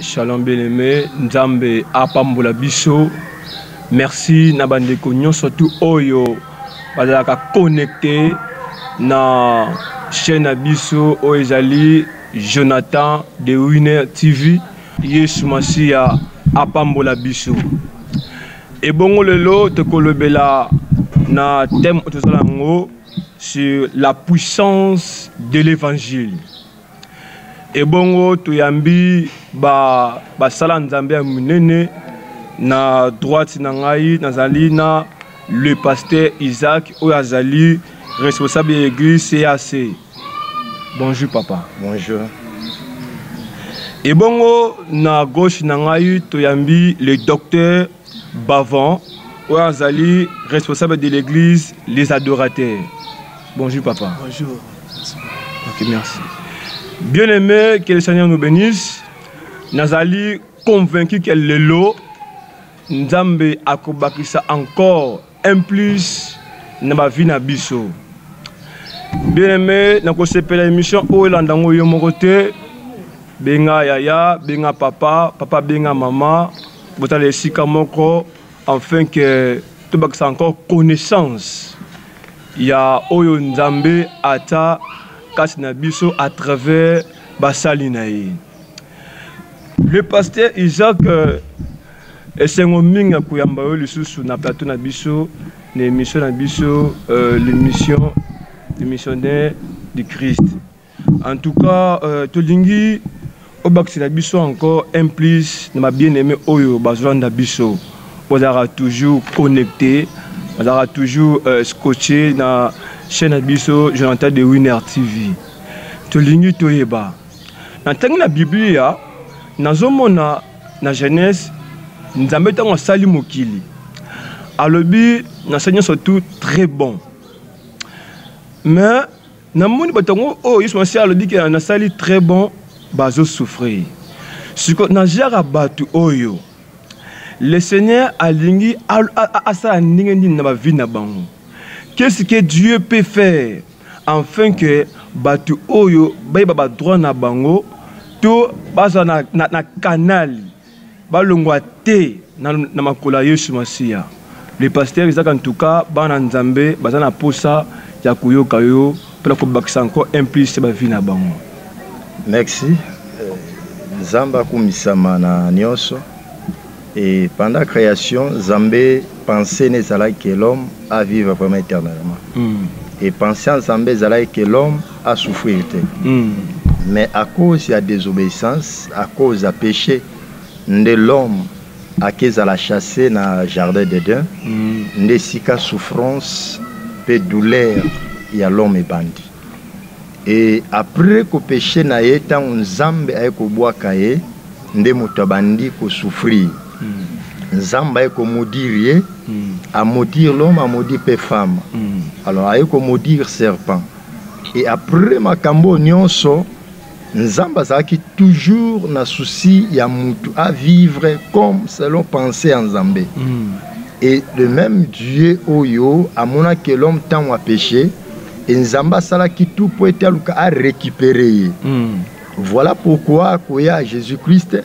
shalom bien-aimé, Nzambe apambola biso. Merci na bandeko nyonso tu oyo bazalaka connecté na chaîne abiso oyo ezali Jonathan de Winner TV. Yesu Masia apambola biso. Et bongo lelo te kolobela na thème otozalango sur la puissance de l'évangile. Et bongo tuyambi ba sala nzambe ya munene na droite na ngai nazali na le pasteur Isaac Oyazali, responsable de l'église CAC. Bonjour papa. Bonjour. Et bongo na gauche na ngai tuyambi le docteur Bavon Oyazali, responsable de l'église Les Adorateurs. Bonjour papa. Bonjour. Ok, merci. Bien-aimé, que le Seigneur nous bénisse. Nazali convaincu que le lot Nzambe akobakisa encore un plus na ma vie na biso. Bien-aimé, na kosepela émission o landango yo mokote benga yaya, benga papa, papa benga maman, botale sika moko afin que tu bakisa encore connaissance. Ya oyo Nzambe ata na biso à travers basali na ye. Le pasteur Isaac esengo minga kuyamba yo lisusu na plateau na biso na émission na biso l'émission des missionnaires du Christ. En tout cas tolingi obakisi na biso encore un plus na bien-aimé oyo bazwanda biso. Bazara toujours connecté, bazara toujours scotché na chaîne abiso Jonathan de Winner TV. Tolingi toyeba. Na tangi na Biblia nazomona na Genèse Nzambe tango sali mokili. Alobi na Seigneur surtout très bon. Mais na moni batango oh Yesu Masia alobi ke na sali très bon bazo souffrir. Siko na jara batu oyo. Le Seigneur alingi asa ndingi na ba vie na bango. Qu'est-ce que Dieu peut faire afin que batu oyo baïba ba droit na bango to baza na canal balongwa te na makola Yesu Masia. Le pasteur Isaac en tout cas bana Nzambe baza na posa ya kuyoka yo pour ko bakisa encore implice ba vie na bango. Merci. Nzamba kumisama na nyonso. Et pendant la création, Nzambe pensait que l'homme a vivre vraiment éternellement. Et pensait en Nzambe que l'homme a souffrir. Mais à cause de la désobéissance, à cause du péché de l'homme à qui il a chassé dans le jardin d'Éden, de sika souffrance et douleur, il y a l'homme et bandit. Et après que le péché n'a été Nzambe a été de mutabandi ko souffrir. Nzamba eko maudire a maudire l'homme, a maudire les femmes. Alors eko maudire serpent. Et après makambo nyonso Nzamba zaki toujours na souci ya mutu à vivre comme selon pensée en Nzambe. Et le même Dieu oyo amona que l'homme tant a péché et Nzamba sala ki tout pour être à récupérer. Voilà pourquoi koya Jésus-Christ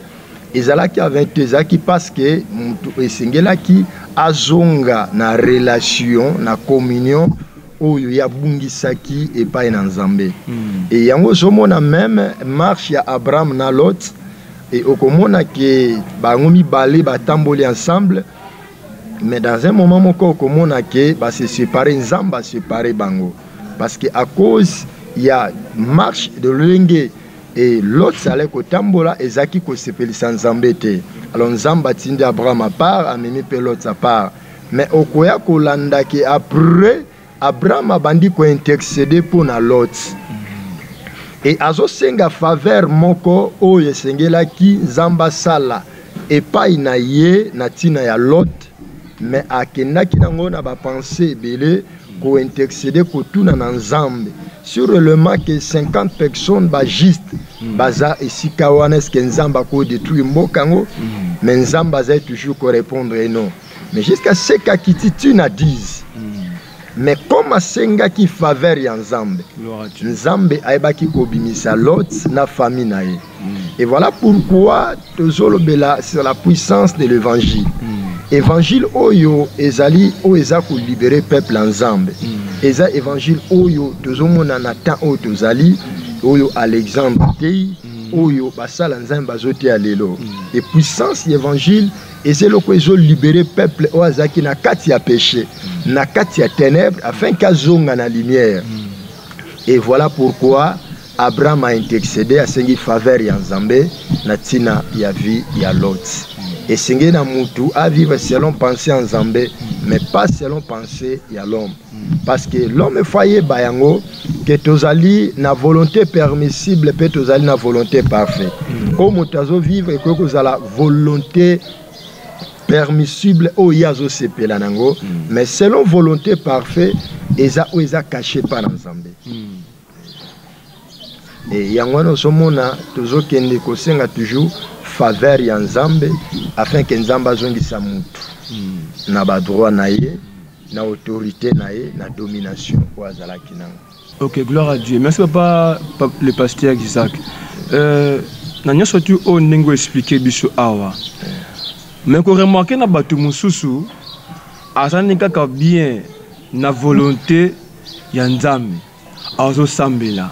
ezalaki avec ezalaki parce que mutu esengelaki azonga na relation na communion oyo ya bungisaki epai na Nzambe. Et yango zomona même marche ya Abraham na Lot et okomona ke bango mibale batamboli ensemble, mais dans un moment moko okomona ke ba se séparer, Nzamba séparer bango parce que à cause il y a marche de l'enge et l'autre salé kotambola ezaki ko sepelisa Nzambe te. Alors Nzamba tindi Abraham à part, amemi pe l'autre à part. Mais okoya kolanda ke après Abraham a bandi ko intercéder pour na l'autre. Et azo senga faveur moko oyo sengela ki Nzamba sala et pas ina ye na tina ya l'autre, mais akendaki nango na ba pensée belé ko intercéder ko tuna na Nzambe. Sur le moment que 50 personnes bagiste baza esika wana est-ce que Nzamba ko détruire mbokango, mais Nzamba za toujours ko répondre non. Mais jusqu'à ce qu'Akitituna dise mais comme asenga qui faveur ya Nzambe, Nzambe aibaki kobimisa Lot na famille na ye. Et voilà pourquoi tozolobela sur la puissance de l'évangile. Évangile oyo ezali o ezako libérer peuple Nzambe. Eza évangile oyo tozomona na temps oyo tozali oyo Alexandre tei oyo basala Nzambe bazote alelo. Et puissance évangile et loko ezo libérer peuple o azaki na kati ya péché, na kati ya ténèbres afin qu'azonga na lumière. Et voilà pourquoi Abraham a intercédé à sengi faveur ya Nzambe na tina ya vie ya Lot. Et sengi na mutu à vivre selon pensée en Nzambe, mais pas selon pensée ya l'homme. Parce que l'homme foyer bayango que tozali na volonté permissible pe tozali na volonté parfaite. Comme tazo vivre et que la volonté permissible au yazo sepela nango, mais selon volonté parfaite eza ou eza caché par Nzambe. Et yangono somona tozo kende ko senga toujours faveur ya Nzambe afin que Nzambe azongisa mutu na ba droit na ye, na autorité na ye, na domination ou azalaki nango. Ok, gloire à Dieu. Merci papa le pasteur Isaac. Na nyoso tu o nengo expliquer biso awa. Mais qu'on remarque na batu mususu azani kaka bien na volonté ya Nzambe. Azo sambela,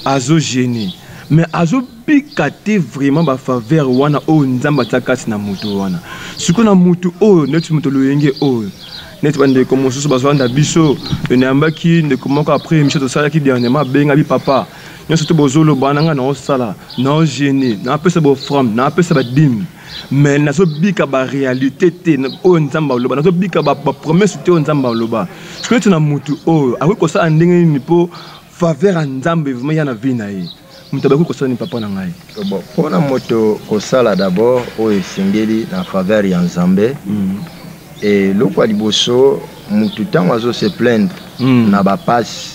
azo gêner. Mais azo pikate vraiment ba faveur wana o Nzamba takati na mutu wana. Siko na mutu o netu mutu loyenge o. Net bande comme mususu bazwanda biso enamba ki ne komoko après micho to sala ki dernièrement benga bi papa. Nyoso to bozolo bananga na osala, na gêner, na pesa bo from, na pesa ba dim. Mais nazo bika ba réalité te o Nzamba loba, nazo bika ba promesse te o Nzamba loba. Siko tu na mutu o, awe ko sa ndenge ni po faveur à Nzambe vraiment yana vie na ye. Mutabaku ko sa ni papa na ngai. Bon, pona moto ko sala d'abord o esengeli na faveur ya Nzambe. Et loko liboso mutu tango azo se plaindre na ba passe.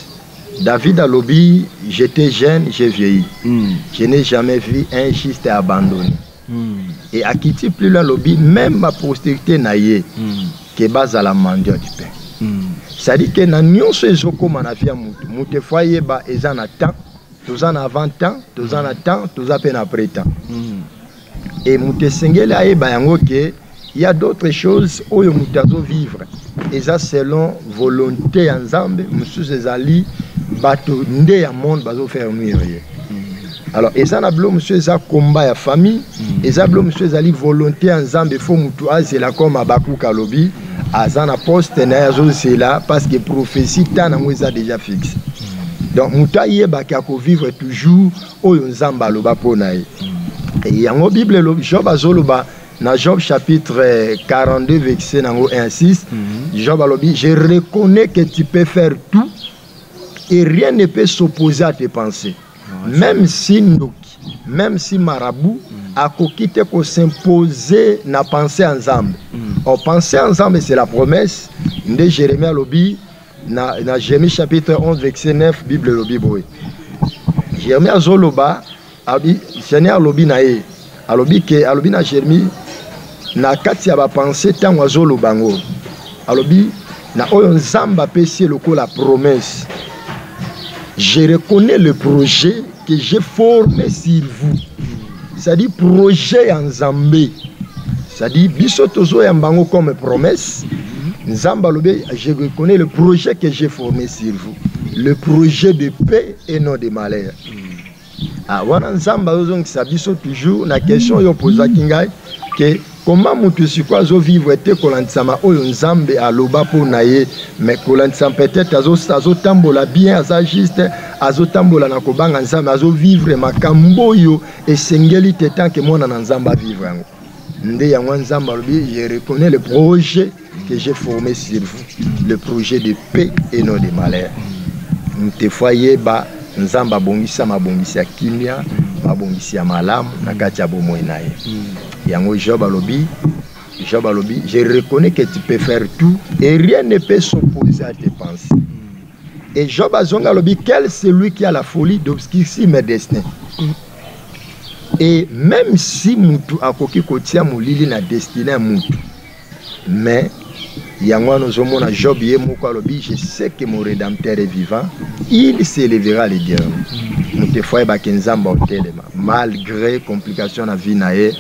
David a lobby, j'étais jeune, j'ai vieilli. Je n'ai jamais vu un juste abandonné. Et à qui plus la lobby, même ma postérité naïe, qui est base à la mendiant du pain. C'est-à-dire que na nyonso ezokoma na via mutu. Mutu foyer ba ezana temps, tous en avant temps, tous en temps, tous à peine après temps. Et mutu sengele aye ba yango ke il y a d'autres choses où il faut vivre. Et ça, selon volonté en Nzambe, monsieur ezali bato nde ya monde bazo faire mieux. Alors, et ça, monsieur eza combat ya famille, et ça, monsieur ezali volonté en Nzambe, faut mutu azela comme Abakou Kalobi, azana poste na yazo zela parce que prophétie tana mweza déjà fixe. Donc, mutu yeba ki ako vivre toujours oyo Nzamba aloba pona ye. Et yango Bible Job azoloba dans Job chapitre 42 verset 1 à 6, Job alobi, je reconnais que tu peux faire tout et rien ne peut s'opposer à tes pensées. Même si Noki, même si Marabout a quitté pour s'imposer na pensée ensemble. En pensée ensemble, c'est la promesse de Jérémie alobi na Jérémie chapitre 11 verset 9 Bible alobi boy. Jérémie azoloba abi Seigneur alobi na ye alobi ke alobi na Jérémie na kati ya ba pensée tango azolo bango alobi na oyo Nzamba pesi loko la promesse. Je reconnais le projet que j'ai formé sur vous. C'est-à-dire projet en Nzambe. C'est-à-dire biso tozo ya mbango comme promesse. Nzamba lobe, je reconnais le projet que j'ai formé sur vous. Le projet de paix et non de malheur. Ah, wana Nzamba ozong sa biso toujours na question yo posa kingai que comment mutu sikwa zo vivre te kolantsama oyo Nzambe aloba po na ye, mais kolantsama peut-être azo tambola bien, aza juste azo tambola na kobanga Nzambe, azo vivre makambo yo esengeli te tant que mona na Nzamba vivre yango. Nde yango Nzamba lobi, je reconnais le projet que j'ai formé sur vous, le projet de paix et non de malheur. Mte foyer ba Nzamba bongisa mabongisa kimia, mabongisa malamu na kati ya bomoi na ye. Yango Job alobi, je reconnais que tu peux faire tout et rien ne peut s'opposer à tes pensées. Et Job azonga alobi, quel c'est lui qui a la folie d'obscurcir mes destins. Et même si mutu akoki kotia molili na destiné mutu, mais Yango nozomona Job yemoko alobi, je sais que mon rédempteur est vivant, il s'élèvera le dernier. Mutefwa ba nzamba otelema malgré complication na vie na ye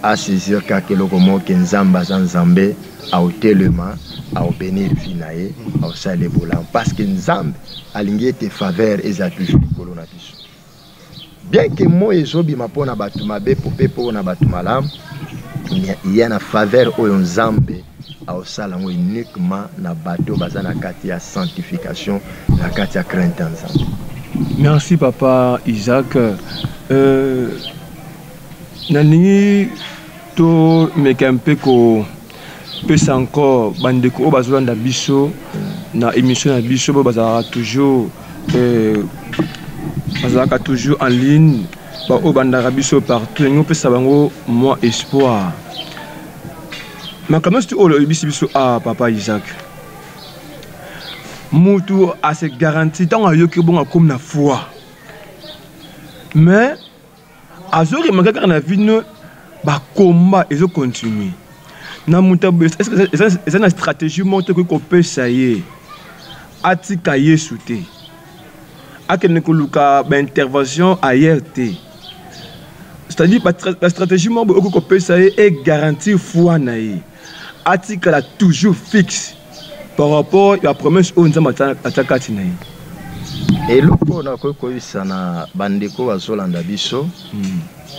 a saisir ka keloko mo nzamba za nzambe a otelema a obéir vie na ye a osale bolam parce que nzambe alingi ete faveur eza toujours likolo na biso. Bien que mo ezobi mapona batu mabe pope po na batu malamu, il y a na faveur oyo nzambe a osala ngo uniquement na bato baza na kati ya sanctification na kati ya crainte nzambe. Merci papa Isaac. Nani to mekempe ko pesa encore bandeko bazolanda biso na émission na biso bazala toujours en ligne ba obandaka biso partout ngo pesa bango moi espoir. Mais comment est-ce que o le biso papa Isaac? Moutou a se garanti tant à yoki bon comme na foi. Mais à ce moment quand on a vu nous ba combat et je continue. Na mouta est-ce que c'est une stratégie monte que qu'on peut ça y est. Atika yesute. Akene koluka ba intervention ailleurs té. C'est-à-dire la stratégie monte que qu'on peut ça y est garantir foi na yi. Atika la toujours fixe. Par rapport à la promesse où nous avons attaqué. Et le point na na bandeko azolanda biso.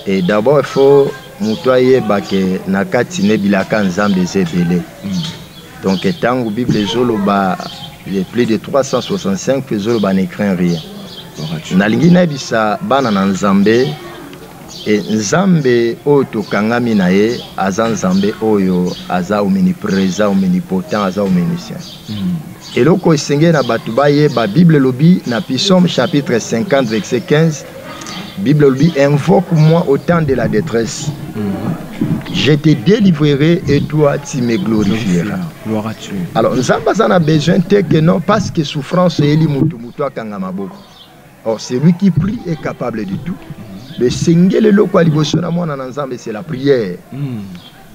Et d'abord il faut mutoyer bake na kati ne bilaka nzambe zebele. Donc tango Bible zoloba plus de 365 zoloba n'écrit rien. Na lingi na bisa bana na nzambe et nzambe oyo tokangami na ye aza nzambe oyo aza omniprésent omnipotent aza omniscient. Et loko esenge na batu baye ba Bible lobi na Psaume chapitre 50 verset 15, Bible lobi invoque-moi au temps de la détresse. Je te délivrerai et toi tu me glorifieras. Gloire à Dieu. Alors nzambe a besoin que non parce que souffrance eli mutu mutu akanga maboko. Or celui qui prie est capable de tout. Le Seigneur le loko aliboso na mwana na nzambe c'est la prière.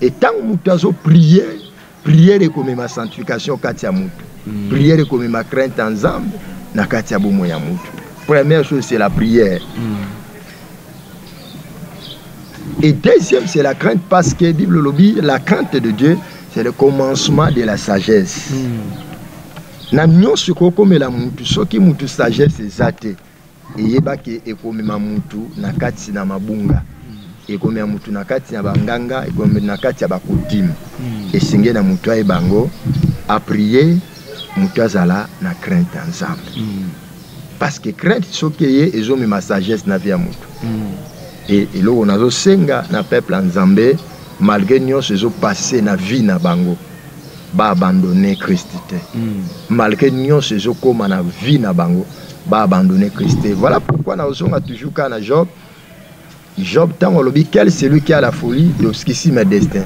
Et tant mutazo prier, prière est comme ma sanctification katia mutu. Prière est comme ma crainte en nzambe na katia bomo ya mutu. Première chose c'est la prière. Et deuxième c'est la crainte parce que Bible lobby la crainte de Dieu c'est le commencement de la sagesse. Na nyonso comme la mutu soki mutu sagesse ezate. Eyebaki ekomema mutu na kati na mabunga ekomema mutu na kati ya banganga ekomema na kati ya bakutim esinge na mutu ayebango a prier mutu azala na crainte ensemble parce que crainte soki ye ezomema sagesse na vie ya mutu et eloko nazosenga na peuple nzambe malgré nyonso ezopase na vie na bango ba abandonner Christ te malgré nyonso ezokoma na vie na bango ba abandonner Christ. Voilà pourquoi nous avons toujours qu'à Job. Job, tant on dit quel c'est lui qui a la folie de ce qui s'y met destin.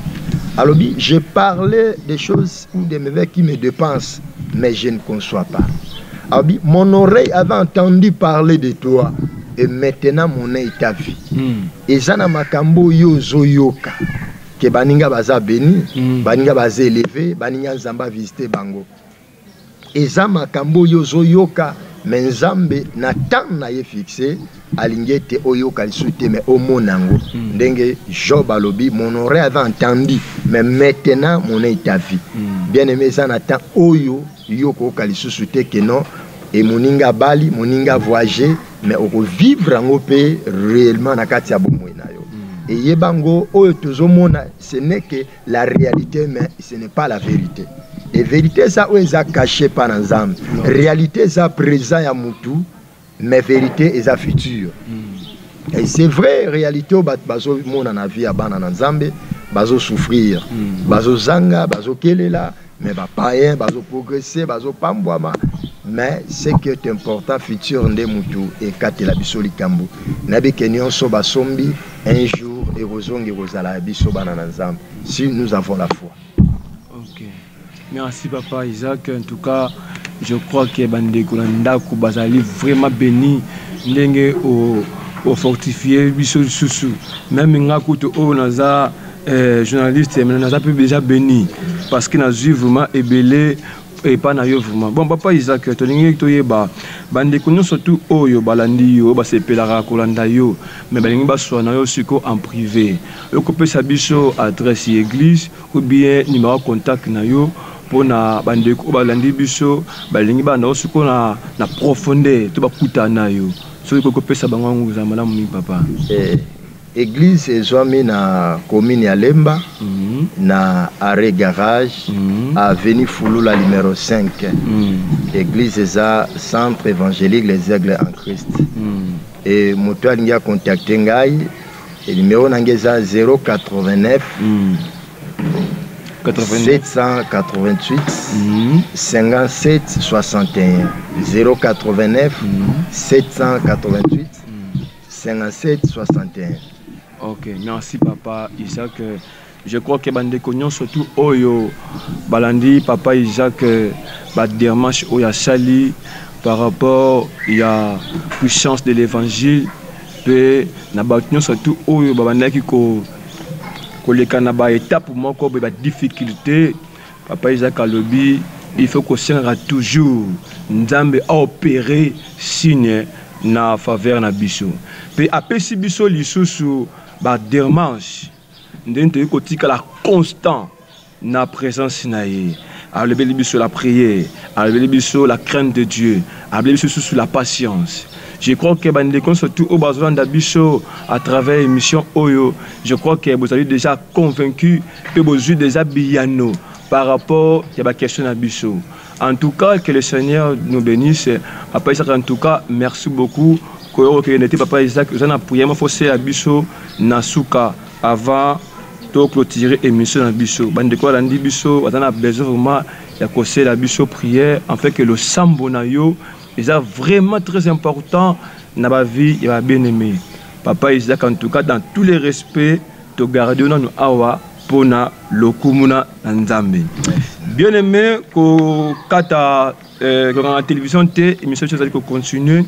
Alors, je parlais des choses ou des mauvais qui me dépensent, mais je ne conçois pas. Alors, mon oreille avait entendu parler de toi, et maintenant mon œil t'a vu. Et Zana Makambo yo zoyoka, que Baninga baza béni, Baninga baza élevé, Baninga Zamba visité Bango. Et Zana Makambo yo zoyoka. Mais Nzambe na temps na ye fixé alingete oyo kalisuté mais au monango ndenge Job alobi mon oreille avait entendu mais maintenant mon œil t'a vu. Bien aimé ça na temps oyo yoko kalisuté que non et moninga bali moninga voyager mais on vivre en paix réellement na kati ya bomoi na yo. Et yebango oyo tozomona ce n'est que la réalité mais ce n'est pas la vérité. Et vérité ça où est caché par Nzambe. Réalité ça présent ya mutu, mais vérité est futur. Et c'est vrai réalité au bazo mona na vie abana Nzambe, bazo souffrir, bazo zanga, bazo kelela, mais ba païen, bazo progresser, bazo pambwama. Mais ce qui est important futur ndé mutu et katela bisoli kambu. Nabi kenyon so basombi un jour et rozongi rozala biso bana Nzambe. Si nous avons la foi. Merci papa Isaac. En tout cas, je crois que Bandeko Ndako Bazali vraiment béni. Ndenge au fortifié biso susu. Même ngakuto o naza journaliste, mais nous avons déjà béni parce que nous avons vraiment ébélé et pas na yo vraiment. Bon, papa Isaac, tu lingi to yeba bande ko surtout oyo balandi yo ba sepelaka kolanda yo mais balingi ba so na yo siko en privé. Yo ko pesa biso adresse église ou bien numéro contact na yo pour na bande ko balandi biso balingi ba na siko na profondeur to ba kutana yo. So ko pesa bango nguza malamu mi papa. Église ezwami na commune ya Lemba na arrêt garage avenue Fulula numéro 5. Église eza centre évangélique les Aigles en Christ. Et moto alingi a contacter ngai et numéro nangeza 089 788 57 61 089 788 57 61. Ok, merci papa Isaac. Je crois que bande cognon surtout oyo balandi papa Isaac ba démarche oya sali par rapport à puissance de l'évangile pe na ba surtout oyo babandaki ko leka na ba étape moko ba difficulté papa Isaac alobi il faut qu'on sera toujours nzambe a opérer signe na faveur na biso pe apesi biso lisusu ba démarche ndente kotika la constant na présence na ye alobi biso la prière alobi biso la crainte de Dieu alobi biso sous la patience. Je crois que bandeko surtout au besoin d'abisso à travers l'émission Oyo, je crois que vous avez déjà convaincu que vous avez déjà biano par rapport à la question d'abisso. En tout cas, que le Seigneur nous bénisse. Papa Isaac, en tout cas, merci beaucoup. Que Papa Isaac, vous avez prié, il faut faire abisso nasuka avant de clôturer l'émission d'abisso. Bandeko landi bisso, vous avez besoin vraiment de causer l'abisso prière, en fait que le sambonayo c'est vraiment très important dans ma vie et ma bien-aimé. Papa Isaac, en tout cas, dans tous les respects, te garder nous awa pour na lokumuna nzambe. Bien-aimé, ko kata la télévision té émission chose que continue.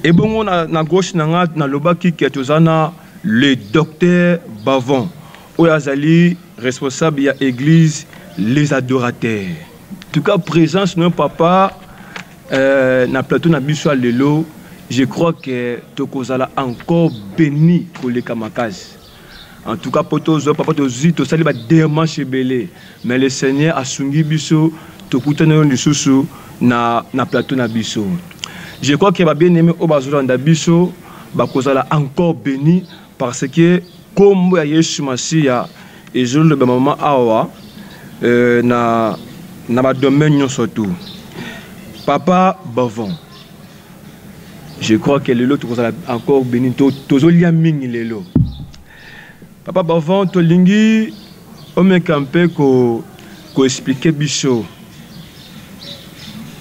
Et bon on na gauche na lobaki qui est tozana le docteur Bavon. Oyazali responsable de l'église les adorateurs. En tout cas, présence de papa na plateau na biso lelo, je crois que tokozala encore béni pour les kamakazi. En tout cas, pour tous papa tozi to sali ba démarche belé, mais le Seigneur a sungi biso to kutana lisusu na plateau na biso. Je crois que ba bien aimé au bazolanda biso ba kozala encore béni parce que comme ya Yesu Masia et je le moment awa na ba domaine surtout. Papa Bavon, je crois que le lot encore béni, tozolia mingi le lot. Papa Bavon, tolingi, on me campé ko expliquer biso.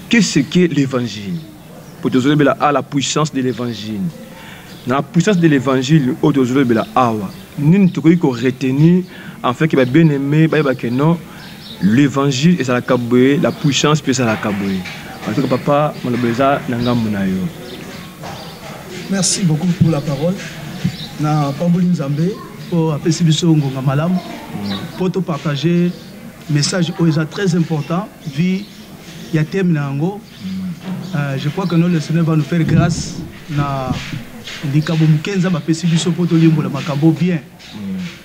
Qu'est-ce que l'évangile? Pour tozolia à la puissance de l'évangile. Dans la puissance de l'évangile, au tozolia awa. Nous devons retenir en fait que bien aimé, que non, l'évangile est à la kaboué, la puissance est à la kaboué. En tout cas, papa, merci beaucoup pour la parole. Na Pamboli Nzambe pour appeler biso ngonga malam pour te partager message très important vie ya thème nango. Je crois que le Seigneur va nous faire grâce na likabo mukenza ba appeler biso pour to limbola makambo bien.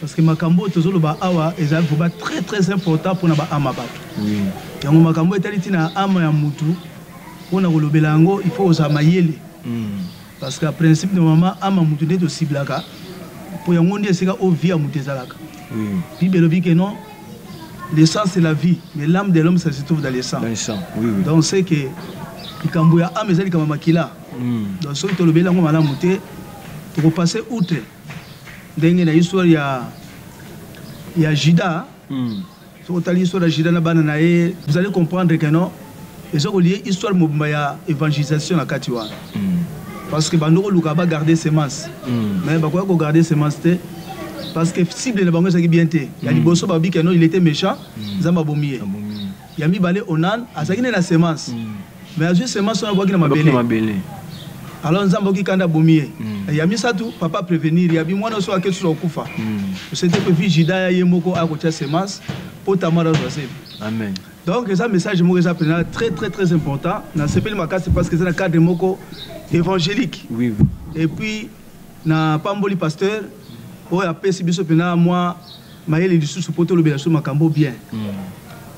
Parce que makambo tozolo ba awa eza très très important pour na ba amabato. Yango makambo etaliti na ama ya mutu pona kolobela yango il faut osama yele. Parce que principe de maman ama mutu nde to siblaka pour yango ndi esika o vie ya mutu ezalaka. Bible dit que non, le sang c'est la vie, mais l'âme de l'homme ça se trouve dans le sang. Donc c'est que likambo ya ama ezali kama makila. Donc so to lobela yango malamu te to ko passer outre ndenge na histoire ya Juda. Vous allez comprendre que non, ils ont lié l'histoire de l'évangélisation à Katiwa. Parce que Bandoro Luka va garder ses masses. Mais pourquoi garder ses masses? Parce que si le Bango est bien, il y a des bossos qui il était méchant, Zamba Bomier. Il y a mis balé Onan, à sa guine la sémence. Mais à ses semences, on voit qu'il a ma belé. Alors nzambo ki kanda bomie. Ya misa tout papa prévenir ya bi mwana so akesu so kufa. C'était que vigida ya yemoko a kocha semence pour tamara zosebe. Amen. Donc ça message mo ça très très très important. Na sepeli makasi parce que c'est un cadre moko évangélique. Oui. Et puis na pamboli pasteur o ya pesi biso pena moi maïli du sous poto lobela so makambo bien.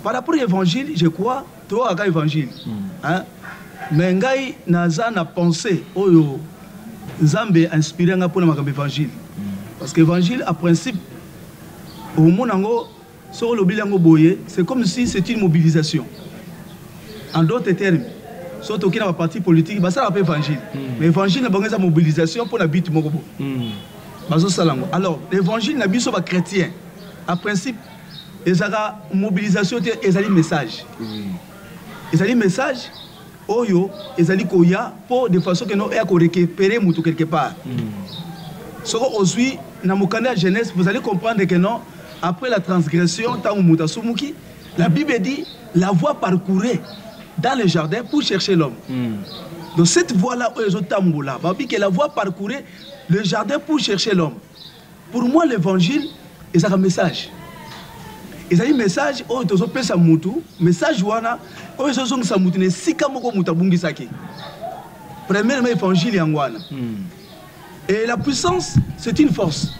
Par rapport à l'évangile, je crois, toi à l'évangile. Hein? Mais ngai naza na pensée oyo Nzambe inspiré nga pour na l'évangile. Parce que l'évangile à principe au monango sur le bilango boye, c'est comme si c'était une mobilisation. En d'autres termes, surtout qui na parti politique, bah ça appelle évangile. Mais l'évangile na bango mobilisation pour la bite moko bo. Alors, l'évangile n'a biso ba chrétien. À principe et ça mobilisation et ça message. Et ça message oyo et ça koya pour de façon que nous ayons récupérer mutu quelque part. Ce qu'on suit dans mon canal jeunesse, vous allez comprendre que non après la transgression tant muta sumuki, la Bible dit la voie parcourue dans le jardin pour chercher l'homme. Donc cette voie là où les autres tamboula, Bible que la voie parcourue le jardin pour chercher l'homme. Pour moi l'évangile est un message. Et ça dit message oh tozo pesa mutu message wana oh tozo ngisa mutu ne sika moko muta bungisaki. Premièrement évangile yangwana. Et la puissance c'est une force.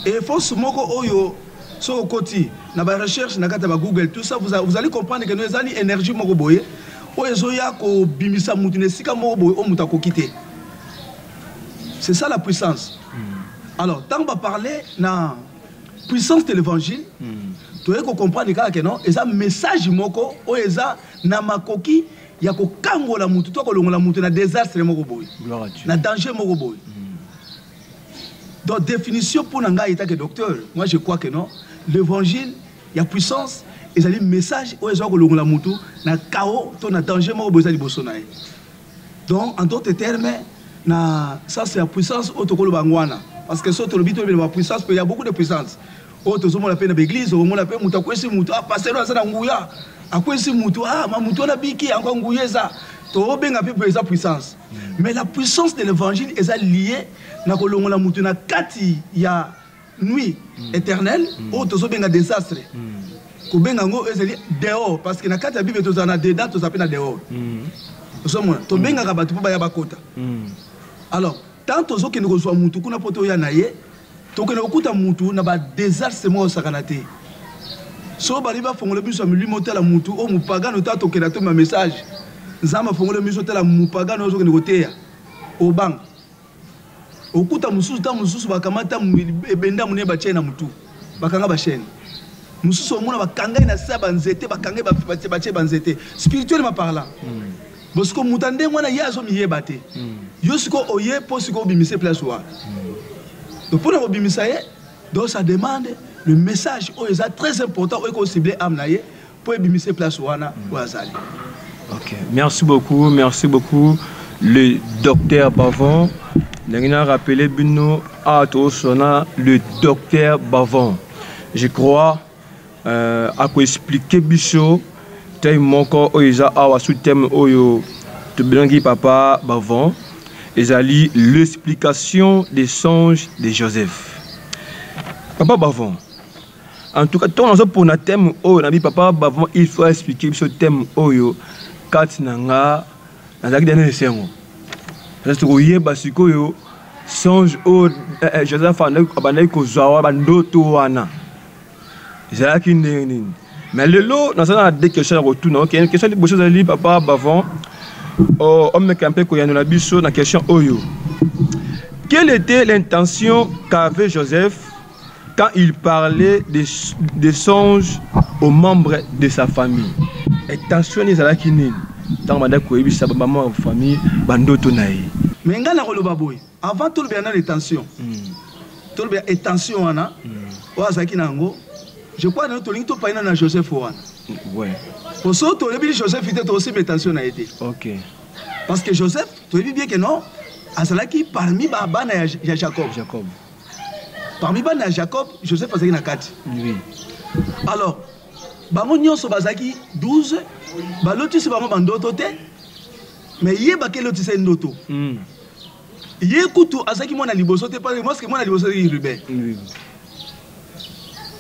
Et force moko oyo so koti na ba recherche na kata ba Google tout ça vous allez comprendre que nous allons énergie moko boye oyo zo ya ko bimisa mutu ne sika moko boye o muta ko quitter. C'est ça la puissance. Alors tant on va parler na puissance de l'évangile, tu dois comprendre que non, et ça message moko, ou et ça na makoki, ya ko kango la mutu, toi ko longola mutu na désastre moko boy, na danger moko boy. Donc définition pour nanga état que docteur, moi je crois que non, l'évangile, il y a puissance, et ça dit message, ou et ça ko longola mutu na chaos, to na danger moko boy ça liboso na. Donc en d'autres termes, na ça c'est la puissance autokolo bangwana. Parce que surtout le bito de la puissance, il y a beaucoup de puissance. Oh, tout le monde a fait dans l'église, tout le monde a fait muta kwesi mutu, ah passer dans ça nguya, ah kwesi mutu, ah ma mutu na biki encore nguya ça. To benga pe pour sa puissance. Mais la puissance de l'évangile est liée na kolongo la mutu na kati ya nuit éternelle, oh to benga désastre. Ko benga ngo ezali dehors parce que na kati ya Bible to na dedans to s'appelle na dehors. To benga ka batu ba ya bakota. Alors tant tozo ke ngo zo mutu kuna poto ya na ye donc on okuta mutu na ba désastre mo sakanate so bali ba fongole biso mi limotela mutu o mupagano tato ke na to ma message nzamba fongole biso tela mupagano zo ke ngoteya o bang okuta mususu ta mususu bakamata ebenda mune ba chena mutu bakanga ba chaîne mususu omuna bakanga na saba nzete bakanga ba che banzete spirituellement parlant parce que mutande mwana yazo mi yebate yo siko oye po siko bimise place wa. Donc pour le bimisaye, donc ça demande le message est très important et qu'on cible amnaye pour bimiser place wana wazali. OK. Merci beaucoup le docteur Bavon. Nous a rappelé bino à sona le docteur Bavon. Je crois à quoi expliquer biso tay moko oiza awa sous thème oyo to bilangi papa Bavon. Ezali l'explication des songes de Joseph. Papa Bavon. En tout cas, ton pour na thème oyo na bi papa Bavon, il faut expliquer ce thème oyo kat nanga na dane sengo. Parce que oye basiko yo songe o Joseph abandai ko zawa bandoto wana. Ezali nini. Mais le lot dans ça des questions retour non, une question de choses ali papa Bavon. Homme campé qu'on y a dans la biso dans la question Oyo. Quelle était l'intention qu'avait Joseph quand il parlait des songes aux membres de sa famille? Intention is à la kinine. Tant que vous avez sa maman famille, bandoto naï. Mais ngana koloba boy. Avant tout le bien l'intention. Tout le bien intention ana. Wa zaki nango. Je crois que nous avons parlé de Joseph. Ouais. Pour ça, Joseph était aussi l'intention a été. Ok. Parce que Joseph, tu as vu bien que non, Azalaki parmi Bana et Jacob. Parmi Bana et Jacob, Joseph a une carte. Oui. Alors, Bango Nyon Sobazaki 12, Balotis Bango Bandotote, mais il y a bakele otisa ndoto yé kutu azaki mwana liboso te parce que moi ce que mwana liboso est Rubin.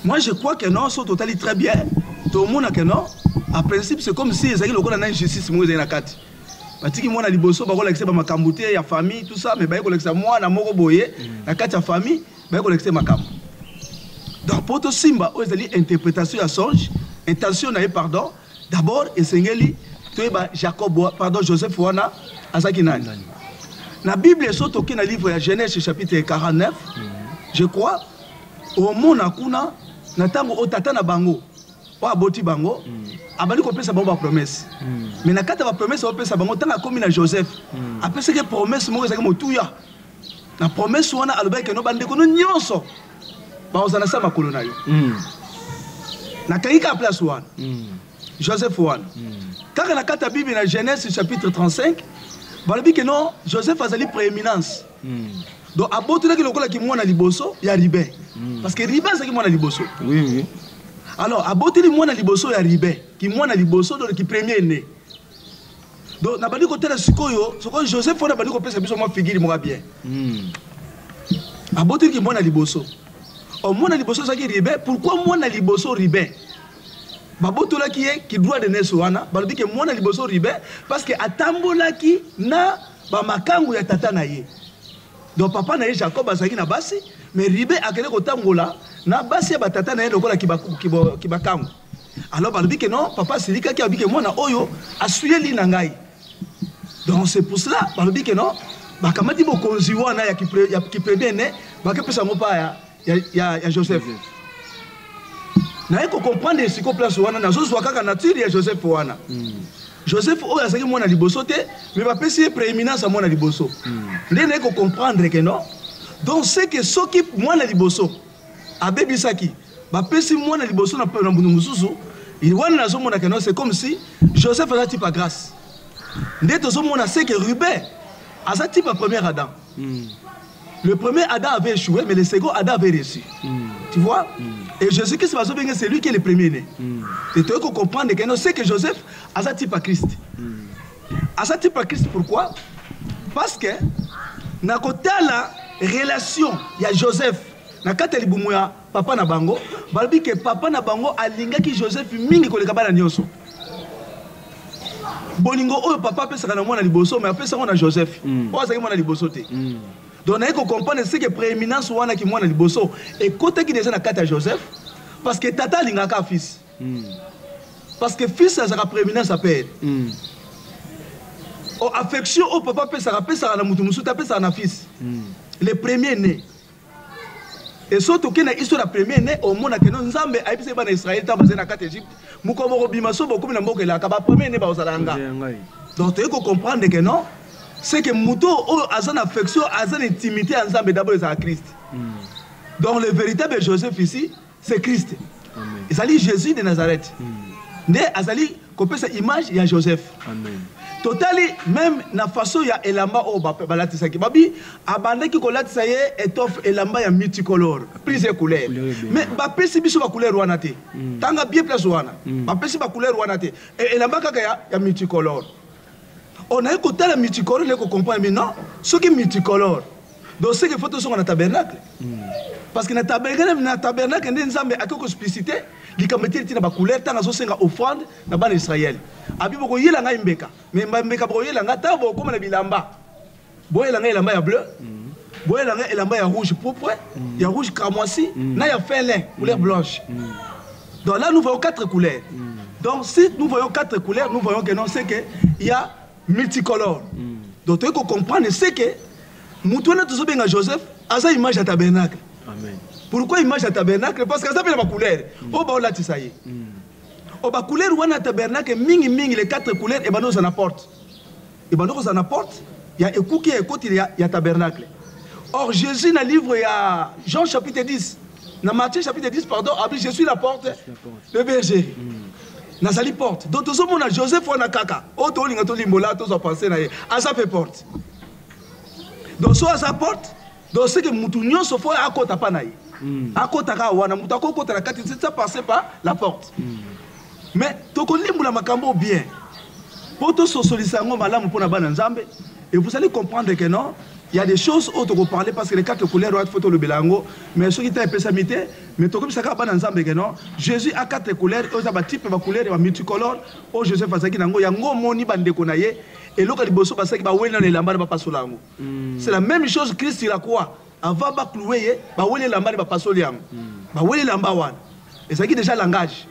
Moi je crois que non, so totali très bien. Tout le monde a que non. En principe c'est comme si ezaki lokola na injustice mo ezali na kati. Batiki mwana liboso ba ko lekisa ba makambuté ya famille tout ça mais ba ko lekisa mwana moko boye na kati ya famille ba ko lekisa makambu. Donc pour to simba ezali interprétation ya songe, intention na pardon. D'abord esengeli toyeba Jacob pardon Joseph wana azaki nani. La Bible est sortie dans le livre de Genèse chapitre 49, je crois, au monde akuna natango otata na bango, o aboti bango, abali ko pesa bango ba promesse. Mais na kata ba promesse o pesa bango tanga komi na Joseph. Après ce que promesse mo ezaki motuya. Na promesse wana aloba ke no bande ko no nyonso. Ba ozana sa makolo na yo. Na kaika place wana. Joseph wana. Kaka na kata Bible na Genèse chapitre 35, balobi que non, Joseph a une prééminence. Donc, à bout de ce qui m'a liboso, il y a Ribé. Parce que Ribé, c'est qui m'a liboso. Oui, oui. Alors, à bout de m'a liboso, il y a Ribé. Qui m'a liboso, donc qui premier né. Donc, n'a pas dit que Sikoyo, ce que Joseph a dit que c'est ma figure, moi bien. À bout de qui m'a liboso. Oh, m'a liboso, c'est qui Ribé. Pourquoi m'a liboso Ribé? Babotola qui doit donner soana, balobi que mwana liboso Ribé parce que atambola ki na ba makangu ya tata na ye. Donc papa na ye Jacob azaki na basi, mais Ribé akele ko tambola na basi ya tata na ye lokola ki bakangu. Alors balobi que non, papa silika ki abiki mwana oyo asuye li na ngai. Donc c'est pour cela balobi que non, bakamati bokonzi wana ya ki premier né, bakepesa mopa ya Joseph. Na eko comprendre ce qu'on place wana na zo kaka nature ya Joseph wana. Joseph o azaki mwana liboso te mais ba pesi prééminence à mwana liboso. Ndé na eko comprendre que non. Donc c'est que soki mwana liboso abebisaki ba pesi mwana liboso na mbundu mususu il wana na zo mona que non c'est comme si Joseph a type à grâce. Ndé to zo mona c'est que Rubin a sa type à premier Adam. Le premier Adam avait échoué mais le second Adam avait réussi. Tu vois? Et Jésus-Christ c'est lui qui est le premier né. Et tu dois comprendre que c'est que Joseph a sa type à Christ. A sa type à Christ pourquoi? Parce que na côté la relation il y a Joseph na kata libumuya papa na bango balbi que papa na bango alinga ki Joseph mingi koleka bana nyonso. Bolingo oyo papa pesa na mwana liboso mais apesa na Joseph. O azaki mwana liboso te. Donc, il faut comprendre ce que prééminence wana qui mwana liboso et côté qui déjà na kata Joseph parce que tata lingaka fils. Parce que fils ça a prééminence à père. Oh affection au papa pesa na mutu musu pesa na fils. Le premier né. Et surtout que na histoire la premier né au monde que nzambe aibise bana Israël ta bazena kata Égypte muko moko bimaso beaucoup na moko la ka ba premier né ba ozalanga. Donc il faut comprendre que non c'est que Mouto a une affection, a une intimité ensemble d'abord avec Christ. Donc le véritable Joseph ici, c'est Christ. Et ça dit Jésus de Nazareth. Mais azali copie cette image il y a Joseph. Amen. Totally même na façon il y a elamba au balatisa ki babi abandé ki kolatisa ye étoffe elamba ya multicolore plusieurs couleurs. Mais ba pesi biso ba couleur wana te. Tanga bien place wana. Ba pesi ba couleur wana te. Et elamba kaka ya multicolore. On a écouté la multicolore, on a compris, mais non, ce qui est multicolore. Donc, c'est qu'il faut que ce soit dans le tabernacle. Parce que dans le tabernacle, il y a une spécificité, il y a une couleur, il y a une offrande dans Israël. Il y a une mbeka. Mais mbeka, il y a une bilamba. Il y a une bleu, il y a une rouge pourpre, il y a rouge cramoisi, il y a félin, couleur blanche. Donc là, nous voyons 4 couleurs. Donc, si nous voyons 4 couleurs, nous voyons que non, c'est qu'il y a multicolore. Donc, il faut comprendre c'est que Moutouana Touzobénga Joseph a sa image à tabernacle. Amen. Pourquoi image à tabernacle? Parce que ça fait la couleur. Oh, bah, là, tu sais. Oh, bah, couleur ou à tabernacle, mingi, les 4 couleurs, et bah, nous, ça n'apporte. Et bah, nous, ça n'apporte. Il y a écoute qui est écoute, il y a tabernacle. Or, Jésus, dans le livre, il y a Jean chapitre 10. Dans Matthieu chapitre 10, pardon, je suis la porte de berger. Nazali porte. Donc, tout le monde a Joseph ou a Kaka. Oh, tout le monde a tous pensé à sa porte. Donc, soit à sa porte, donc c'est que Moutounion se fait à côté de Panaï. À côté de Kawana, Moutako côté de la carte, ça passe par la porte. Mais, tu connais Moula Makambo bien. Pour tout socialiser, et vous allez comprendre que non, il y a des choses autres que vous parlez parce que les quatre couleurs doivent être le belango, mais ceux qui ont pessamité, mais tout comme ça, que non, Jésus a quatre couleurs, ils ont un type de couleur multicolore, oh Joseph Fasaki Nango, Yango Moni Bande Konaye, et l'autre Liboso Pasaki Bawen les lambas pas solango. C'est la même chose Christ il a quoi? Avant de clouer, Bawen les lambas pas solango. Bawen les lambas, et ça qui déjà langage.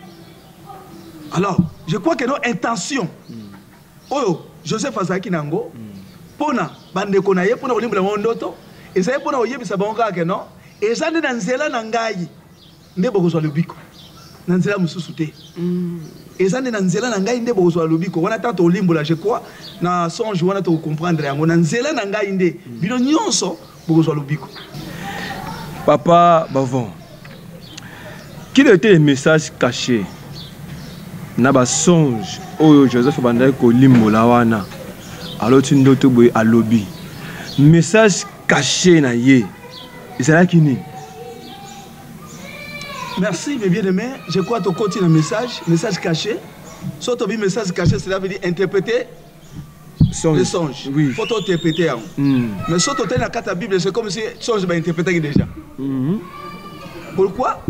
Alors, je crois que nos intentions, oh Joseph Fasaki Nango, pona bande konaye pona olimbula ndoto esaye pona oyebisa bango ke non ezande na nzela na ngai nde bokozwa lobiko na nzela mususu te ezande na nzela na ngai nde bokozwa lobiko wana tanto olimbula je crois na songe wana to comprendre yango na nzela na ngai nde bino nyonso bokozwa lobiko. Papa Bavon, quel était le message caché na ba songe oyo Joseph bandai ko limbola wana? Alors tu n'as pas à lobby. Message caché na yé. C'est là qui n'est. Merci mes bien-aimés. Je crois que tu continues le message caché. Surtout le message caché, cela veut dire interpréter les songes. Oui. Il faut interpréter. Mais surtout dans la carte de la Bible, c'est comme si le songe va interpréter déjà. Pourquoi?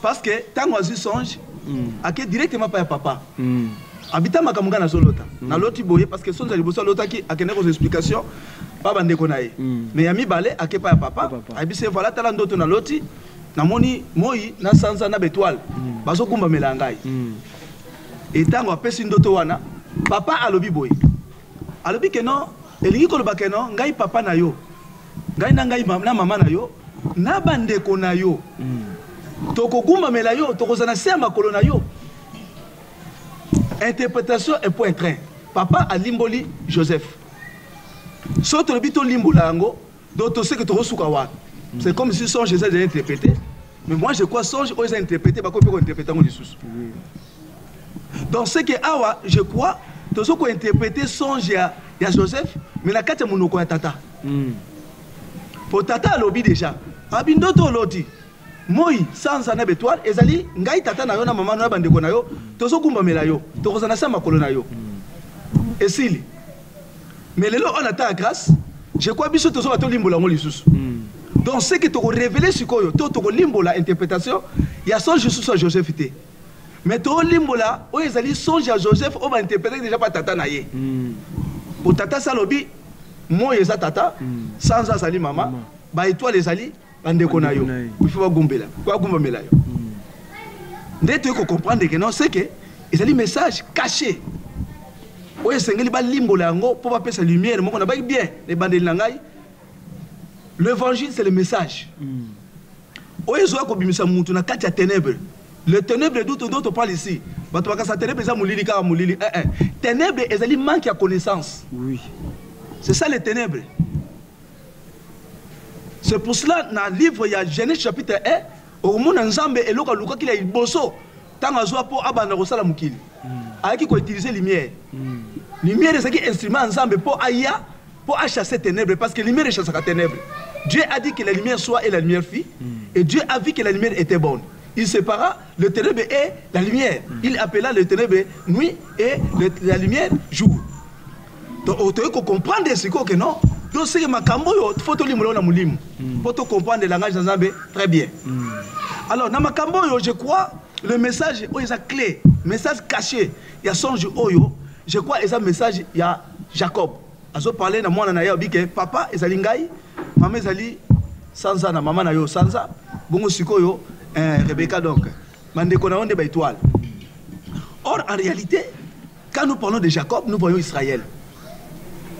Parce que tant qu'on a dit songe, il directement par papa. Habitant makamanga na solota na loti boye parce que son za liboso lota ki akene ko explication pas bande konaye mais yami balé akepa ya papa abise voilà tala ndoto na loti na moni moi na sanza na bétoile bazo kumba melangai et tango apesi ndoto wana papa alobi boye alobi ke non elingi ko loba ke non ngai papa na yo ngai na ngai na mama na yo na bande konayo toko kumba melayo toko zana se makolo na yo. Interprétation et point train. Papa a limboli Joseph. Sauf le bito limbola ango, d'autres sait que tu reçois. C'est comme si songe Joseph est interprété. Mais moi je crois songe ils ont interprété, pas qu'on peut interpréter en dessous. Donc ce que awa, je crois, tous ceux qui ont interprété songe il y a Joseph, mais la carte monoko ya tata. Pour tata lobby déjà. Abindo to loti. Moi sans un étoile ezali ngai tata na yo na mama na bande ko na yo tozo kumba mela yo tozo na sama kolona yo esili mais lelo on attend grâce je crois biso tozo ba to limbola ngo lisusu donc ce que to révéler sikoyo to limbola interprétation ya songe sur Joseph té mais to limbola o ezali songe à Joseph on va interpréter déjà pas tata na ye pour tata salobi moi eza tata sans azali mama ba étoile ezali bande konayo il faut gombela quoi gombela yo ndé tu comprendre que non c'est que ils ont des messages cachés oye sengeli ba limbola ngo pour pas passer lumière moko na ba bien les bandes langai l'évangile c'est le message oye zo ko bimisa mutu na kati ya ténèbres le ténèbres dont on parle ici bato bakasa ténèbres za mulili ka mulili ténèbres ezali manque ya connaissance oui c'est ça les ténèbres. C'est pour cela, dans le livre, il y a Genèse chapitre 1, au monde ensemble, et l'autre, il y a une bosso, tant à soi pour abandonner au salamukil. Avec qui utiliser lumière. Lumière, c'est un instrument ensemble pour aïa, pour chasser ténèbres, parce que la lumière chasse la ténèbres. Dieu a dit que la lumière soit et la lumière fit, et Dieu a vu que la lumière était bonne. Il sépara le ténèbre et la lumière. Il appela le ténèbre nuit et la lumière jour. Donc, on doit comprendre ce que non. Donc, c'est que ma cambo, il faut que tu comprendre le langage d'Azambé très bien. Alors, dans ma cambo, je crois, le message est clé, message caché. Il y a songe oyo, je crois, et ça message, il y a Jacob. Azo parlé na moi na ya bike papa ezali ngai, maman ezali sansa na maman na yo sansa, bongo sikoyo Rebecca donc. Mande kona onde ba étoile. Or en réalité, quand nous parlons de Jacob, nous voyons Israël.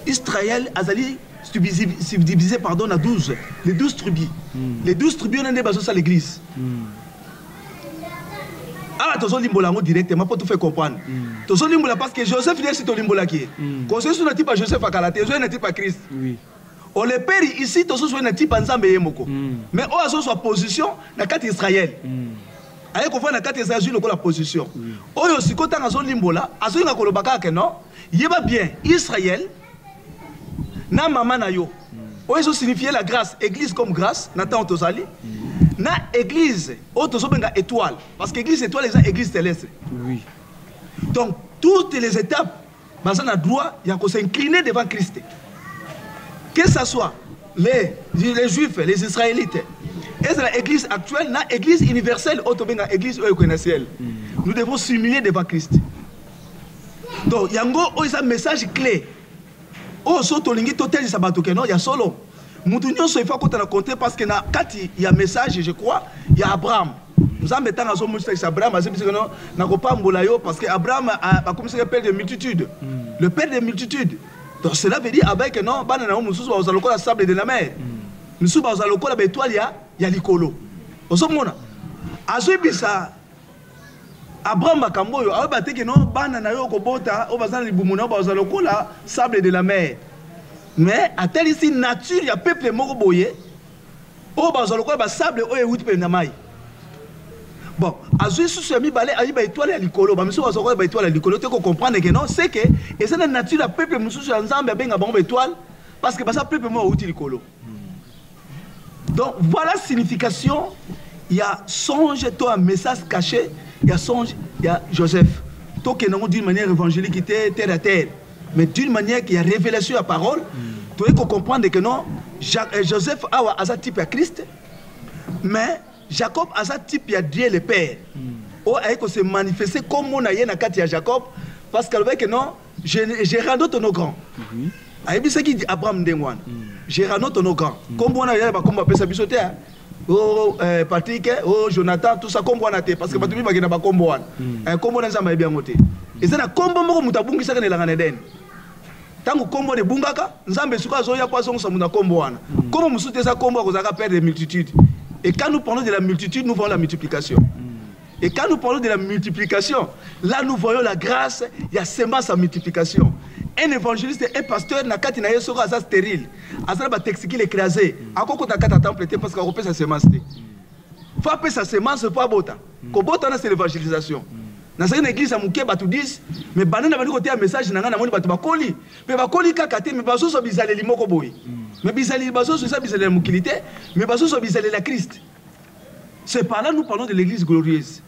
Israël azali subdivisé pardon à 12, les 12 tribus. Les 12 tribus on a basé sur l'église. Ah, tu as limbola directement pour te faire comprendre. Tu as limbola parce que Joseph il est sur limbola qui est. Quand c'est sur le type à Joseph à Galate, c'est un type à Christ. Oui. On les père ici, tu as sur un type ensemble et moko. Mais on a sur position dans quatre Israël. Aïe qu'on voit dans quatre Israël sur la position. On a aussi quand on a sur limbola, à sur une kolobaka que non, il va bien Israël. Na maman na yo. On a signifié la grâce, église comme grâce, Nathan Otosali. Na église, Otosobenga étoile. Parce que église étoile, c'est église céleste. Oui. Donc, toutes les étapes ils ont le droit de s'incliner devant Christ. Que ce soit les Juifs, les Israélites, et l'église actuelle, l'église universelle, l'église ciel. Nous devons s'humilier devant Christ. Donc, il y a un message clé. Oh, il y a solo. Il faut compter parce qu'il y a un message, je crois, il y a Abraham. Nous avons mis Abraham, parce qu'Abraham a commencé le père de multitudes. Le père de multitudes. Donc cela veut dire que non, nous avons le sable de la mer. Nous avons le étoile, il y a l'icolo. Vous savez, Abraham a dit que non, sable de la mer. Mais à telle ici nature, il y a peuple moroboye. Oh, le sable est namai. Bon, Azui sous ce mi-balé, il y a étoile à l'icolo. Mais si on a étoile à l'icolo, tu comprends que non, c'est que, et c'est la nature, le peuple moussou ensemble, il y a une étoile, parce que ça peuple moi outil l'icolo. Donc, voilà la signification. Il y a songe, toi, un message caché, il y a songe, il y a Joseph. Toi, qui est d'une manière évangélique, qui était terre à terre, mais d'une manière qui a révélation à parole, tu dois comprendre que non, Joseph a un type à Christ, mais Jacob a un type à Dieu le Père. Oh, il s'est manifesté comme on a eu dans le Jacob, parce que non, j'ai rendu ton grand. Il dit ce qu'il dit Abraham Dengwan. J'ai rendu ton grand. Comme on a eu comme on peut s'abisoter. Oh, Patrick, oh, Jonathan, tout ça, comme on a été, parce que Patrick va gagner comme on a. Comme on a jamais bien monté. Et c'est là comme on a moutabungi ça que la Eden. Tant que comme on est bungaka, nous avons besoin de zoya poisson ça mouta comme on a. Comme on soutient ça comme on a perdre des multitudes. Et quand nous parlons de la multitude, nous voyons la multiplication. Et quand nous parlons de la multiplication, là nous voyons la grâce, il y a semence à multiplication. Un évangéliste, un pasteur, n'a qu'à t'inayer sur un stérile. Azal va t'expliquer l'écraser. Encore quand t'as qu'à t'empêter parce qu'on peut sa semence. Faut appeler sa semence pour abota. Quand bota c'est l'évangélisation. Dans une église à Mouké, bah tu dis, mais banana va nous côté un message n'a pas de bakoli. Mais bakoli kakate, mais baso so bizale limoko boy. Mais bizale baso so ça bizale la moukilité, mais baso so bizale la Christ. C'est par là nous parlons de l'église glorieuse.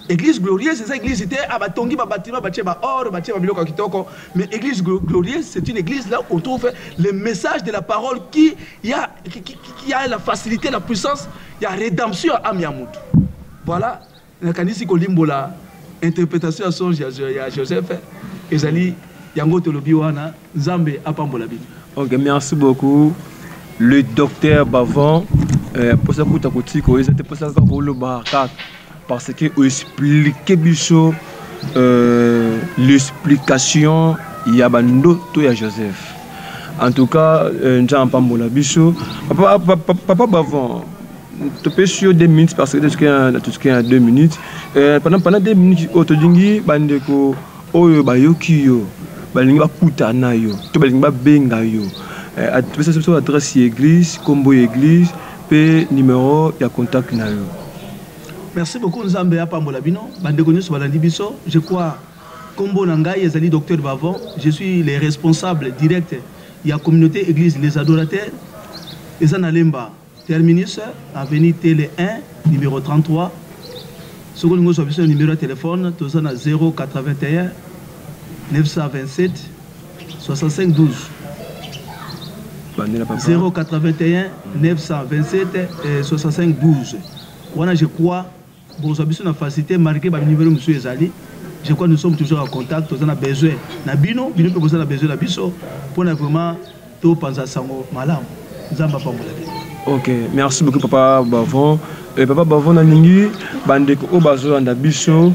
Église glorieuse, c'est ça, église c'était abatongi babatima bacheba or bacheba biloko kitoko. Mais église glorieuse, c'est une église là où on trouve le message de la parole qui a la facilité, la puissance, il y a rédemption à Miamout. Voilà, la kanisi kolimbola. Interprétation à son Joseph Ezali Yango Tolobiwana Zambé Apambolabini. Ok, merci beaucoup. Le docteur Bavon, pour ça que tu as dit, pour ça parce que vous expliquez l'explication, il y a Bandoto et Joseph. En tout cas, Jean Pambolabisho, Papa Bavon. Tu peux sur 2 minutes parce que tout ce qui est 2 minutes. Pendant 2 minutes, Otodingi, Bandeko, Oyo, Bayokiyo, Balinga Kutana, yo, Tobalinga Benga, yo. Tu peux sur l'adresse église, combo église, P numéro, il y a contact. Merci beaucoup, Nzambe Apambolabino. Bandeko Nyos Balandibiso. Je crois, Combo Nangai, Ezali docteur Bavon. Je suis le responsable direct de la communauté église Les Adorateurs. Ezanalemba. Terminus, avenue Télé 1, numéro 33. Second numéro de téléphone, 081 927 65 12. 081 927 65 12. Voilà, je crois, bon, ça a facilité, marqué par le numéro de M. Ezali. Je crois que nous sommes toujours en contact, nous avons besoin. Nous avons besoin de Biso pour vraiment tout penser à Sango Malam. Nous avons pas Ok, merci beaucoup Papa Bavon. Papa Bavon a ningi bandeko obazo anda biso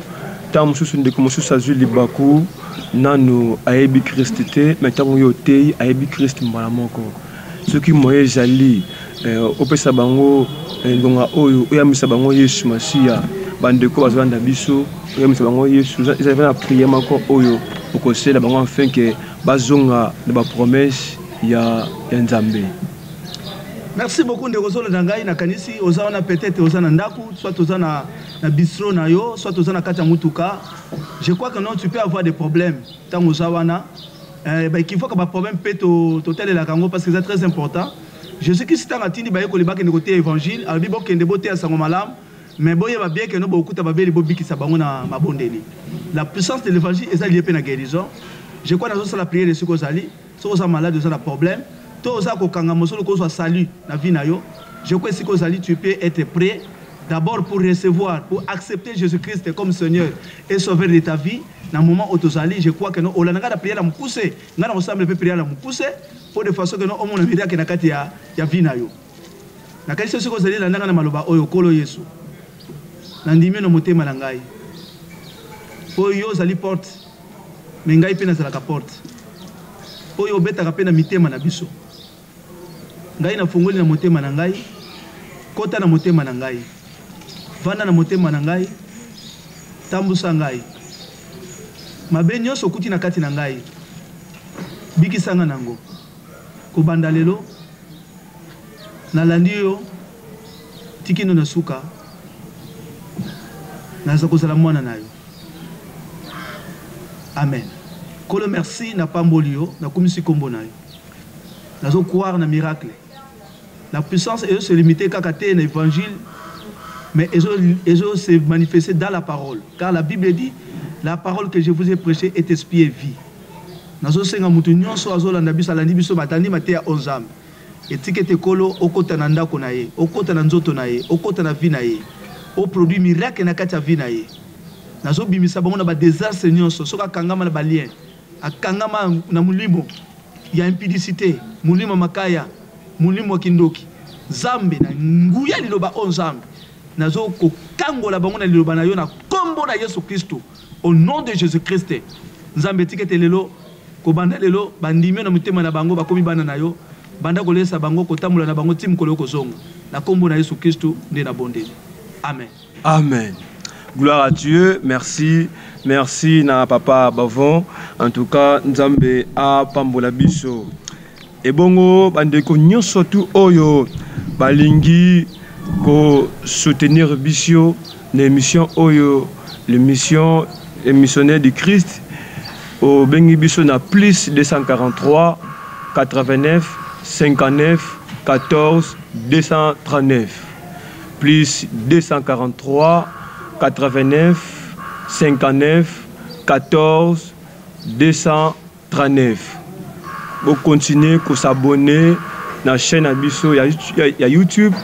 tam mususu ndeko mususu azwi libaku nanu ayebi Christ te mais tam yo te ayebi Christ mbala moko. Soki moye jali opesa bango ngonga oyo oyamisa bango Yesu Masia bandeko bazo anda biso oyamisa bango Yesu ils avaient la prière mako oyo okosela bango afin que bazonga de ba promesse ya Nzambe. Merci beaucoup de Rosolo Dangai na kanisi ozana peut-être ozana ndaku soit ozana na bistro na yo soit ozana kata mutuka. Je crois que non tu peux avoir des problèmes tant ozawana il faut que ba problème peut total la kango parce que c'est très important. Je sais que si tant atindi ba yeko libaka côté évangile albi bo kende boté à sango malam mais boye ba bien que no bokuta ba beli bobiki sa bango na mabondeli. La puissance de l'évangile est liée à la guérison. Je crois que la prière de ceux qui sont malades, qui ont des problèmes. Tous ceux qui ont salut dans la vie, je crois que tu peux être prêt d'abord pour recevoir, pour accepter Jésus-Christ comme Seigneur et Sauveur de ta vie. Dans le moment où tu es je crois que nous avons la prière à me pousser. Nous avons prier à me pousser pour de façon que nous avons une vie qui est la vie. Na kasi soko zali na ndanga na maloba oyo kolo Yesu. Na ndimi no motema na ngai. Oyo zali porte. Me ngai pe na zala ka porte. Oyo betaka pe na mitema na biso. Ngai na fungoli na motema na ngai. Kota na motema na ngai. Vanda na motema na ngai. Tambusa ngai. Mabe nyonso kuti na kati na ngai. Bikisanga nango. Kobanda lelo nalandi yo tikino na suka naza kozala mwana na yo. Amen. Kolo merci na pamboli yo na komisi kombo na yo. Nazo croire na miracle. La puissance est se limiter qu'à na évangile, mais elle se manifester dans la parole, car la Bible dit la parole que je vous ai prêchée est esprit et vie. Nazo senga mutu nyonso azolanda biso alandi biso matandi Matthieu 11 ans. Etikete kolo okota na ndako na ye, okota na nzoto na ye, okota na vie na ye, o produit miracle na kati ya vie na ye. Nazo bimisa bango na ba désastre nyonso, soka kangama na balien, akangama na mulimo ya impudicité, mulimo makaya, mulimo kindoki, zambe na nguya liloba on zambe. Nazo ko kangola bango na liloba na yo na kombo na Yesu Kristo, au nom de Jésus Christ. Nzambe etikete lelo ko banda lelo bandimio na mutema na bango bakomi bana na yo. Banda kolesa bango kotamula na bango tim koloko zonga na kombo na Yesu Kristo nde na bondeli. Amen. Amen. Gloire à Dieu. Merci. Merci na papa Bavon. En tout cas, Nzambe a pambola biso. Et bongo bandeko nyonso tu oyo balingi ko soutenir biso l'émission oyo, l'émission émissionnaire du Christ au bengi biso na plus 243 89 59 14 239 plus 243 89 59 14 239. Vous continuez à s'abonner à la chaîne Abisso, il y a YouTube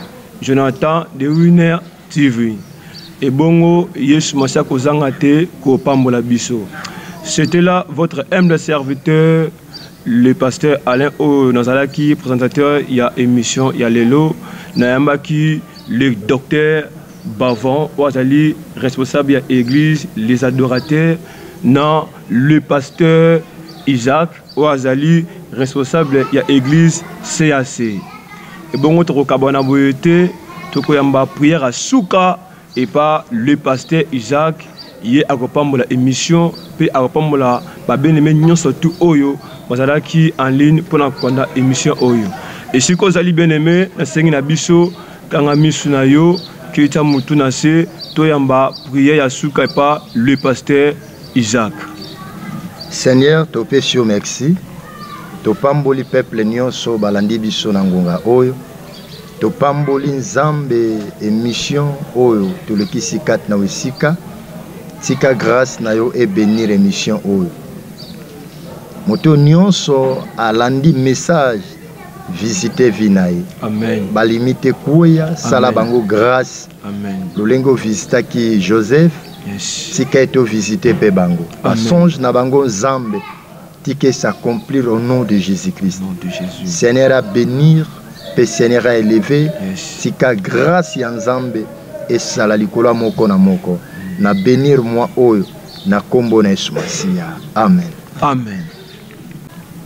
Jonathan de Winner TV. Et bongo Yesu Masia Kozangate ko pambola biso. C'était là votre humble serviteur le pasteur Alain O Nazalaki, présentateur, il y a émission, il y a Lelo, Nayambaki, le docteur Bavon, Ouazali, responsable de l'église, les adorateurs, non, le pasteur Isaac, Ouazali, responsable de l'église CAC. Et bon, on a boyauté, on a prière à Souka, et pas le pasteur Isaac, il est accompagné de l'émission, puis accompagné de la bien-aimée, surtout Oyo. Qui en ligne pour la émission Oyo. Et si vous avez bien aimé, c'est un abisso, quand on mis sur yo, qui est à Moutounase, Toyamba, prière à Soukaipa, le pasteur Isaac. Seigneur, te pécho merci. Te pamboli peuple nyonso balandi biso nangonga Oyo. Te pamboli nzambe émission Oyo, to le kisikat na wisika. Tika grâce na yo et bénir émission Oyo. Moto nyonso alandi message visiter vinae. Amen. Balimite kuya sala bango grâce. Amen. Lolengo visita ki Joseph. Yes. Tika eto visiter pe bango. Songe na bango Zambe. Tika s'accomplir au nom de Jésus-Christ. Au nom de Jésus. Seigneur à bénir, pe Seigneur à élever. Yes. Tika grâce ya Nzambe et sala likola moko na moko. Na bénir moi oyo na kombo na Yesu Masia. Amen. Amen.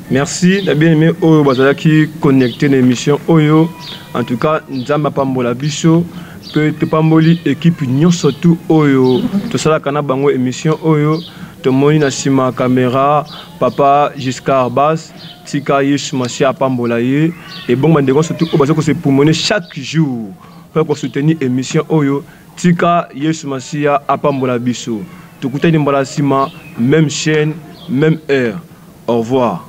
Merci, la bien-aimé Oyo Bazala qui connecté l'émission Oyo. En tout cas, Nzamba Pambola Biso, peut Pamboli équipe Nyon surtout Oyo. Tout ça, la bango émission Oyo. Tout le monde na sima caméra, papa Giscard Bass, Tika Yesu Masia Pambola ye. Et bon, bandeko surtout Oyo Bazala pour mener chaque jour pour soutenir l'émission Oyo. Tika Yesu Masia Pambola Biso. Tout le monde na sima, même chaîne, même heure. Au revoir.